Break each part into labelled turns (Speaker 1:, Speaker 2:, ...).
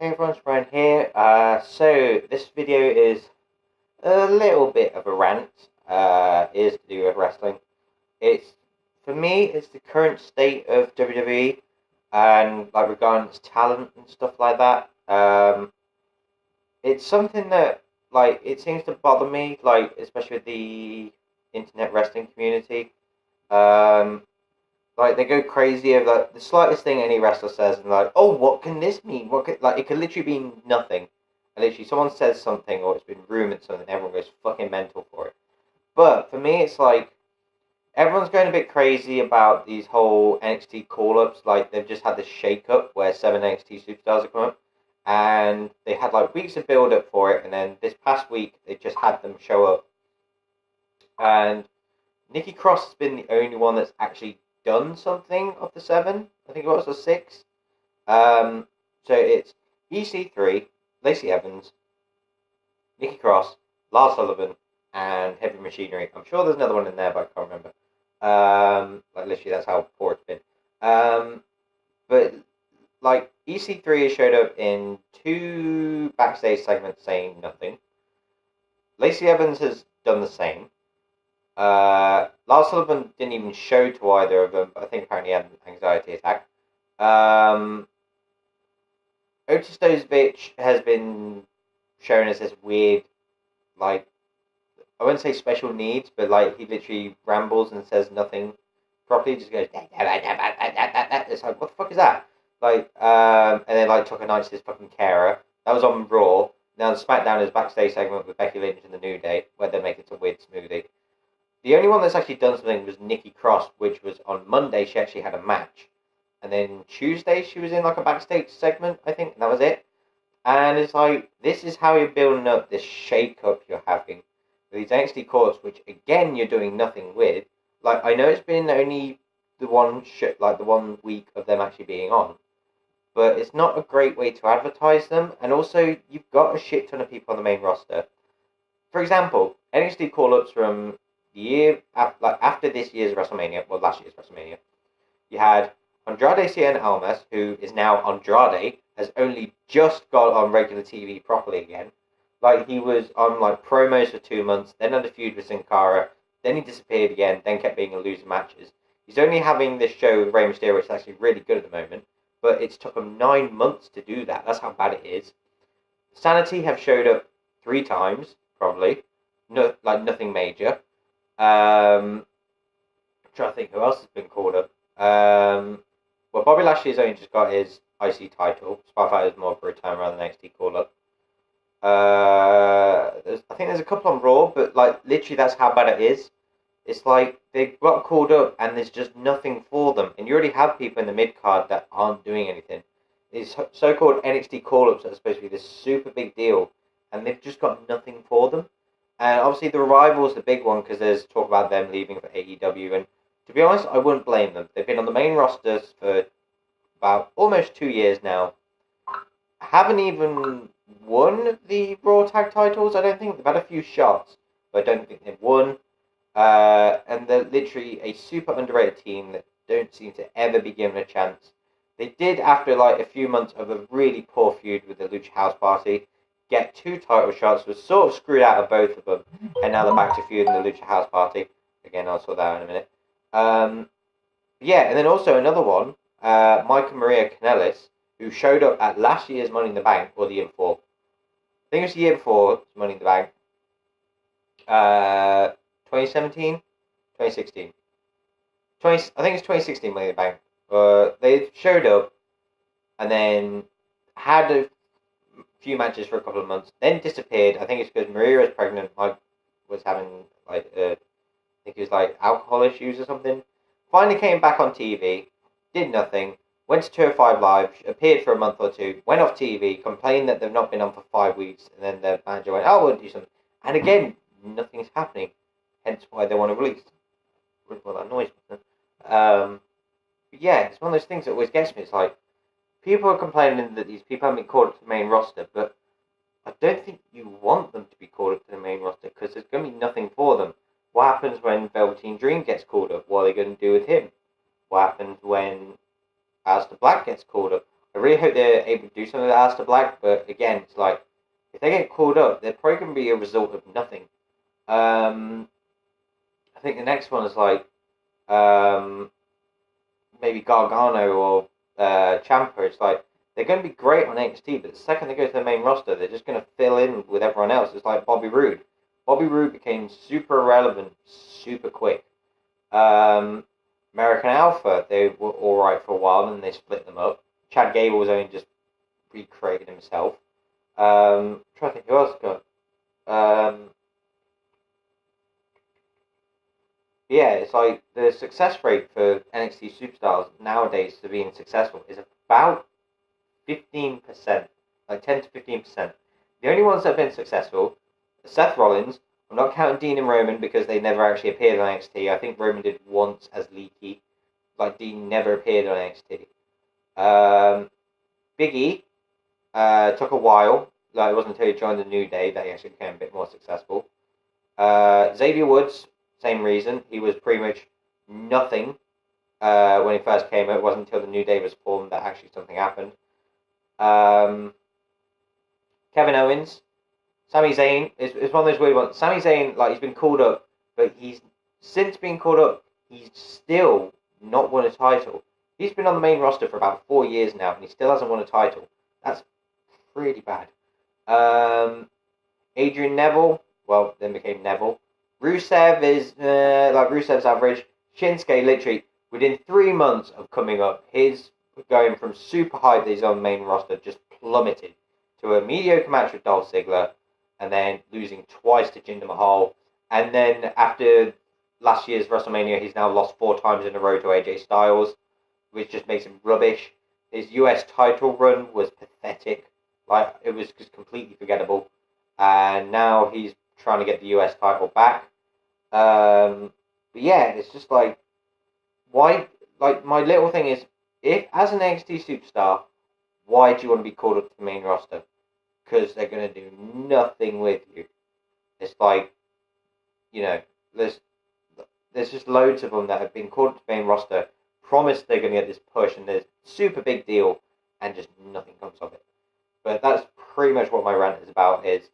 Speaker 1: Hey everyone, it's Brian here. So this video is a little bit of a rant. Is to do with wrestling. It's for me, it's the current state of WWE and like regarding its talent and stuff like that. It's something that like it seems to bother me, like especially with the internet wrestling community. Um, like they go crazy over like, the slightest thing any wrestler says, and like, oh, what can this mean? What could, like it could literally be nothing. And literally, someone says something, or it's been rumored something, everyone goes fucking mental for it. But for me, it's like everyone's going a bit crazy about these whole NXT call-ups. Like they've just had this shake-up where 7 NXT superstars have come up, and they had like weeks of build-up for it, and then this past week they just had them show up, and Nikki Cross has been the only one that's actually done something of the 7. I think it was the 6. So it's EC3, Lacey Evans, Nikki Cross, Lars Sullivan, and Heavy Machinery. I'm sure there's another one in there, but I can't remember. Like literally, that's how poor it's been. But like EC3 has showed up in 2 backstage segments saying nothing. Lacey Evans has done the same. Lars Sullivan didn't even show to either of them, but I think apparently he had an anxiety attack. Otis Dozovic has been shown as this weird, like, I wouldn't say special needs, but like he literally rambles and says nothing properly, just goes, it's like, what the fuck is that? Like, and then like took a night to this fucking carer. That was on Raw. Now SmackDown is backstage segment with Becky Lynch and the New Day, where they're making some weird smoothie. The only one that's actually done something was Nikki Cross, which was on Monday. She actually had a match. And then Tuesday, she was in like a backstage segment, I think, and that was it. And it's like, this is how you're building up this shake-up you're having. With these NXT calls, which again, you're doing nothing with. Like, I know it's been only the one the 1 week of them actually being on. But it's not a great way to advertise them. And also, you've got a shit ton of people on the main roster. For example, NXT call-ups from the year after this year's WrestleMania, well, last year's WrestleMania, you had Andrade Cien Almas, who is now Andrade, has only just got on regular TV properly again. Like he was on like promos for 2 months, then had a feud with Sin Cara, then he disappeared again, then kept being in losing matches. He's only having this show with Rey Mysterio, which is actually really good at the moment, but it's took him 9 months to do that. That's how bad it is. Sanity have showed up 3 times, probably, nothing major. I'm trying to think who else has been called up. Well, Bobby Lashley's only just got his IC title. Spotlight is more for a time rather than NXT call up. I think there's a couple on Raw, but like literally that's how bad it is. It's like they got called up and there's just nothing for them, and you already have people in the mid card that aren't doing anything. These so-called NXT call-ups that are supposed to be this super big deal, and they've just got nothing for them. And obviously the Revival is the big one because there's talk about them leaving for AEW, and to be honest, I wouldn't blame them. They've been on the main rosters for about almost 2 years now. Haven't even won the Raw Tag titles, I don't think. They've had a few shots, but I don't think they've won. And they're literally a super underrated team that don't seem to ever be given a chance. They did, after like a few months of a really poor feud with the Lucha House Party, get 2 title shots, was sort of screwed out of both of them, and now they're back to feuding the Lucha House Party. Again, I'll sort that out in a minute. Yeah, and then also another one, Mike and Maria Kanellis, who showed up at last year's Money in the Bank, or the year before. I think it was the year before Money in the Bank. 2017? 2016. I think it's 2016 Money in the Bank. They showed up, and then had a few matches for a couple of months, then disappeared. I think it's because Maria was pregnant, Mike was having, I think it was like alcohol issues or something. Finally came back on TV, did nothing, went to 205 Live, appeared for a month or 2, went off TV, complained that they've not been on for 5 weeks, and then the manager went, oh, we'll do something. And again, nothing's happening, hence why they want to release. Well, that noise. Yeah, it's one of those things that always gets me. It's like, people are complaining that these people haven't been called up to the main roster, but I don't think you want them to be called up to the main roster, because there's going to be nothing for them. What happens when Velveteen Dream gets called up? What are they going to do with him? What happens when Aleister Black gets called up? I really hope they're able to do something with Aleister Black, but again, it's like, if they get called up, they're probably going to be a result of nothing. I think the next one is like, maybe Gargano or Ciampa. It's like, they're going to be great on NXT, but the second they go to the main roster, they're just going to fill in with everyone else. It's like Bobby Roode. Bobby Roode became super irrelevant super quick. American Alpha, they were alright for a while, and then they split them up. Chad Gable was only just recreated himself. I'm trying to think who else got. Yeah, it's like the success rate for NXT superstars nowadays to being successful is about 15%, like 10 to 15%. The only ones that have been successful are Seth Rollins. I'm not counting Dean and Roman because they never actually appeared on NXT. I think Roman did once as Leaky. Like, Dean never appeared on NXT. Big E took a while. Like, it wasn't until he joined the New Day that he actually became a bit more successful. Xavier Woods, same reason. He was pretty much nothing when he first came. It wasn't until the New Day was formed that actually something happened. Kevin Owens, Sami Zayn is one of those weird ones. Sami Zayn, like, he's been called up, but he's since being called up, he's still not won a title. He's been on the main roster for about 4 years now, and he still hasn't won a title. That's pretty bad. Adrian Neville, well, then became Neville. Rusev is, like, Rusev's average. Shinsuke, literally, within 3 months of coming up, his going from super high that he's on the main roster just plummeted to a mediocre match with Dolph Ziggler, and then losing twice to Jinder Mahal. And then after last year's WrestleMania, he's now lost 4 times in a row to AJ Styles, which just makes him rubbish. His US title run was pathetic. Like, it was just completely forgettable. And now he's trying to get the US title back. But yeah, it's just like, why? Like, my little thing is, if as an NXT superstar, why do you want to be called up to the main roster? Because they're going to do nothing with you. It's like, you know, there's just loads of them that have been called up to the main roster, promised they're going to get this push, and there's super big deal, and just nothing comes of it. But that's pretty much what my rant is about, is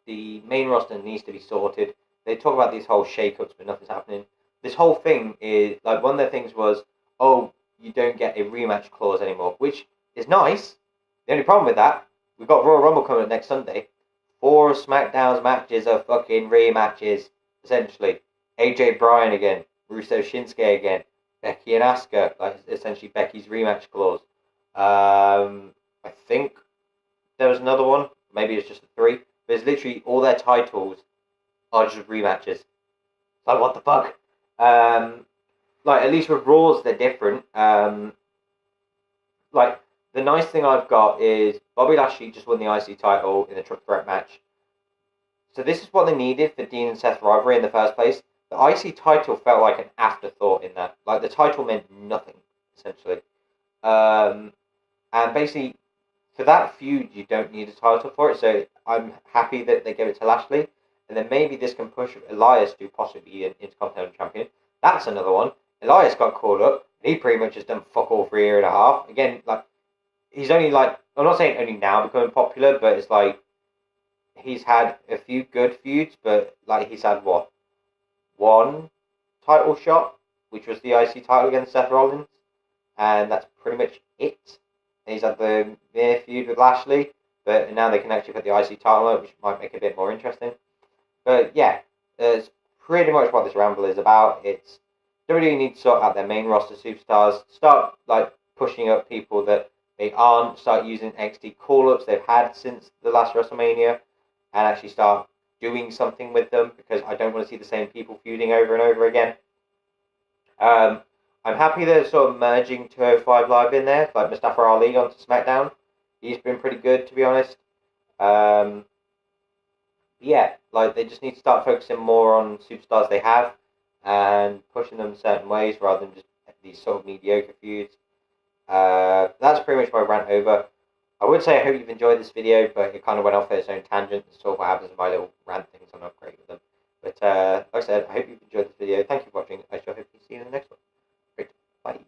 Speaker 1: the main roster needs to be sorted. They talk about these whole shake-ups, but nothing's happening. This whole thing is, like, one of the things was, oh, you don't get a rematch clause anymore, which is nice. The only problem with that, we've got Royal Rumble coming up next Sunday. 4 SmackDown's matches are fucking rematches, essentially. AJ Bryan again, Rusev Shinsuke again, Becky and Asuka, like, essentially Becky's rematch clause. I think there was another one, maybe it's just a 3, but it's literally all their titles are just rematches. Like, what the fuck? Like, at least with Raws, they're different. Like, the nice thing I've got is Bobby Lashley just won the IC title in the triple threat match. So this is what they needed for Dean and Seth rivalry in the first place. The IC title felt like an afterthought in that. Like, the title meant nothing, essentially. And basically, for that feud, you don't need a title for it. So I'm happy that they gave it to Lashley. And then maybe this can push Elias to possibly be an Intercontinental Champion. That's another one. Elias got called up. And he pretty much has done fuck all for a year and a half. Again, like, he's only, like, I'm not saying only now becoming popular, but it's like, he's had a few good feuds, but, like, he's had, what, 1 title shot, which was the IC title against Seth Rollins, and that's pretty much it. And he's had the near feud with Lashley, but now they can actually put the IC title out, which might make it a bit more interesting. But yeah, that's pretty much what this ramble is about. It's WWE need to sort out their main roster superstars, start, like, pushing up people that they aren't, start using NXT call-ups they've had since the last WrestleMania, and actually start doing something with them, because I don't want to see the same people feuding over and over again. I'm happy they're sort of merging 205 Live in there, like Mustafa Ali onto SmackDown. He's been pretty good, to be honest. Yeah, like, they just need to start focusing more on superstars they have and pushing them certain ways rather than just these sort of mediocre feuds. That's pretty much my rant over. I would say I hope you've enjoyed this video, but it kind of went off at its own tangent. That's sort of what happens with my little rant things. I'm not great with them. But like I said, I hope you've enjoyed this video. Thank you for watching. I shall hopefully see you in the next one. Great. Bye.